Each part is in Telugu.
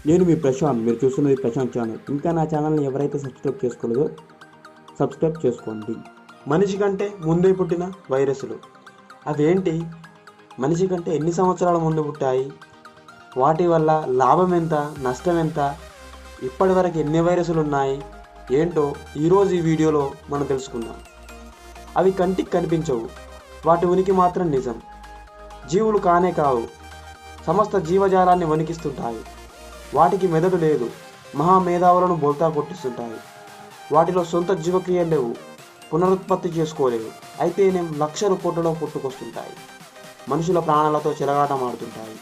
నేను మీ ప్రశాంత్, మీరు చూస్తున్నది ప్రశాంత్ ఛానల్. ఇంకా నా ఛానల్ని ఎవరైతే సబ్స్క్రైబ్ చేసుకోలేదో సబ్స్క్రైబ్ చేసుకోండి. మనిషి కంటే ముందే పుట్టిన వైరస్లు అవేంటి? మనిషి కంటే ఎన్ని సంవత్సరాల ముందు పుట్టాయి? వాటి వల్ల లాభం ఎంత, నష్టం ఎంత, ఇప్పటి వరకు ఎన్ని వైరస్లు ఉన్నాయి ఏంటో ఈరోజు ఈ వీడియోలో మనం తెలుసుకుందాం. అవి కంటికి కనిపించవు, వాటి ఉనికి మాత్రం నిజం. జీవులు కానే కావు, సమస్త జీవజాలాన్ని వణికిస్తుంటాయి. వాటికి మెదడు లేదు, మహామేధావులను బోల్తా కొట్టిస్తుంటాయి. వాటిలో సొంత జీవక్రియలు లేవు, పునరుత్పత్తి చేసుకోలేవు. అయితే లక్షల కోట్లలో పుట్టుకొస్తుంటాయి. మనుషుల ప్రాణాలతో చెలగాటమాడుతుంటాయి.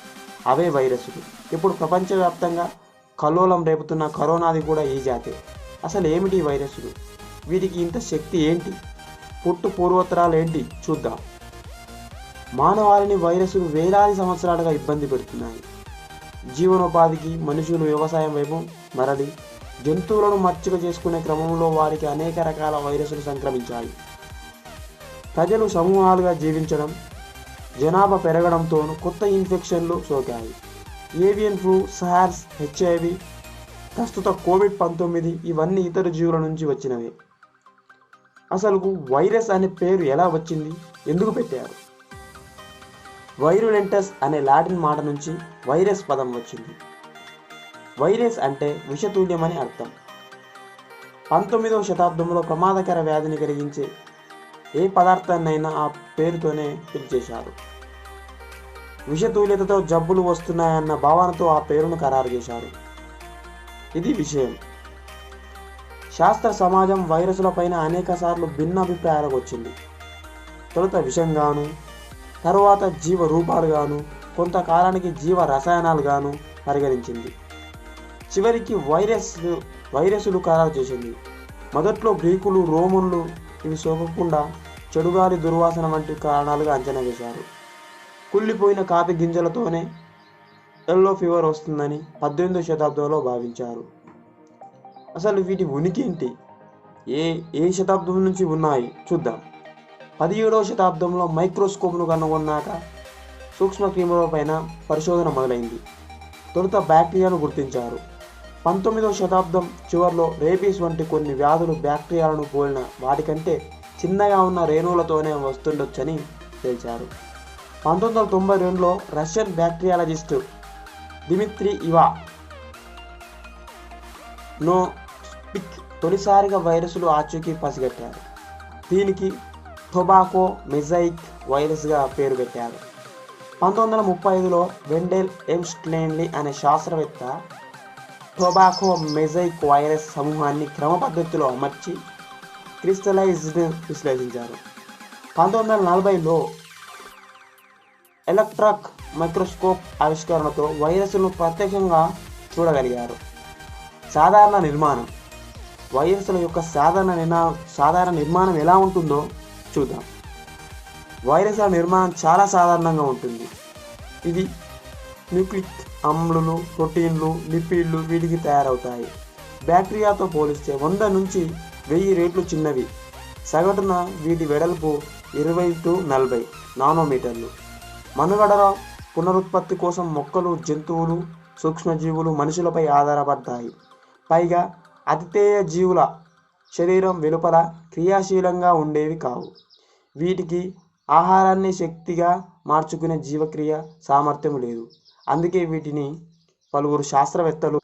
అవే వైరస్లు. ఇప్పుడు ప్రపంచవ్యాప్తంగా కల్లోలం రేపుతున్న కరోనాది కూడా ఈ జాతే. అసలు ఏమిటి ఈ వైరస్లు? వీటికి ఇంత శక్తి ఏంటి? పుట్టు పూర్వోత్తరాలు ఏంటి చూద్దాం. మానవాళిని వైరస్లు వేలాది సంవత్సరాలుగా ఇబ్బంది పెడుతున్నాయి. జీవనోపాధికి మనుషులు వ్యవసాయం వైపు మరలి జంతువులను మచ్చిక చేసుకునే క్రమంలో వారికి అనేక రకాల వైరస్లు సంక్రమించాయి. ప్రజలు సమూహాలుగా జీవించడం, జనాభా పెరగడంతోనూ కొత్త ఇన్ఫెక్షన్లు సోకాయి. ఏవియన్ ఫ్లూ, సార్స్, హెచ్ఐవి, ప్రస్తుత కోవిడ్-19 ఇవన్నీ ఇతర జీవుల నుంచి వచ్చినవే. అసలు వైరస్ అనే పేరు ఎలా వచ్చింది, ఎందుకు పెట్టారు? వైరులెంటస్ అనే లాటిన్ మాట నుంచి వైరస్ పదం వచ్చింది. వైరస్ అంటే విషతుల్యమని అర్థం. 19వ శతాబ్దంలో ప్రమాదకర వ్యాధిని కలిగించే ఏ పదార్థాన్నైనా ఆ పేరుతోనే పిలిచేశారు. విషతుల్యతతో జబ్బులు వస్తున్నాయన్న భావనతో ఆ పేరును ఖరారు చేశారు. ఇది విషయం. శాస్త్ర సమాజం వైరస్లపైన అనేక సార్లు భిన్న అభిప్రాయాలకు వచ్చింది. తొలుత విషంగాను, తరువాత జీవ రూపాలుగాను, కొంతకాలానికి జీవ రసాయనాలుగాను పరిగణించింది. చివరికి వైరస్లు ఖరారు చేసింది. మొదట్లో గ్రీకులు, రోమన్లు ఇవి సోకకుండా చెడుగాలి, దుర్వాసన వంటి కారణాలుగా అంచనా వేశారు. కుళ్ళిపోయిన కాఫీ గింజలతోనే ఎల్లో ఫీవర్ వస్తుందని 18వ శతాబ్దంలో భావించారు. అసలు వీటి ఉనికి ఏంటి? ఏ శతాబ్దం నుంచి ఉన్నాయి చూద్దాం. 17వ శతాబ్దంలో మైక్రోస్కోప్ను కనుగొన్నాక సూక్ష్మక్రిముల పైన పరిశోధన మొదలైంది. తొలుత బ్యాక్టీరియాను గుర్తించారు. 19వ శతాబ్దం చివరిలో రేబీస్ వంటి కొన్ని వ్యాధులు బ్యాక్టీరియాలను పోలిన వాటికంటే చిన్నగా ఉన్న రేణువులతోనే వస్తుండొచ్చని తేల్చారు. 1992లో రష్యన్ బ్యాక్టీరియాలజిస్టు దిమిత్రీ ఇవానోస్పిక్ తొలిసారిగా వైరస్లు ఆచూకీ పసిగట్టారు. దీనికి టొబాకో మెజాయిక్ వైరస్గా పేరు పెట్టారు. 1935లో వెండెల్ ఎం స్టెన్లీ అనే శాస్త్రవేత్త టొబాకో మెజాయిక్ వైరస్ సమూహాన్ని క్రమ పద్ధతిలో అమర్చి క్రిస్టలైజ్డ్ విశ్లేషించారు. 1940లో ఎలక్ట్రాన్ మైక్రోస్కోప్ ఆవిష్కరణతో వైరస్లను ప్రత్యక్షంగా చూడగలిగారు. సాధారణ నిర్మాణం. వైరస్ల యొక్క సాధారణ నిర్మాణం ఎలా ఉంటుందో చూద్దాం. వైరస్ల నిర్మాణం చాలా సాధారణంగా ఉంటుంది. ఇది న్యూక్లిక్ అమ్లాలు, ప్రోటీన్లు, లిపిడ్లు వీటికి తయారవుతాయి. బ్యాక్టీరియాతో పోలిస్తే 100 నుంచి 1000 రెట్లు చిన్నవి. సగటున వీటి వెడల్పు 20 to 40 నానోమీటర్లు. మనుగడలో పునరుత్పత్తి కోసం మొక్కలు, జంతువులు, సూక్ష్మజీవులు మనుషులపై ఆధారపడతాయి. పైగా అతిథేయ జీవుల శరీరం వెలుపల క్రియాశీలంగా ఉండేవి కావు. వీటికి ఆహారాన్ని శక్తిగా మార్చుకునే జీవక్రియ సామర్థ్యం లేదు. అందుకే వీటిని పలువురు శాస్త్రవేత్తలు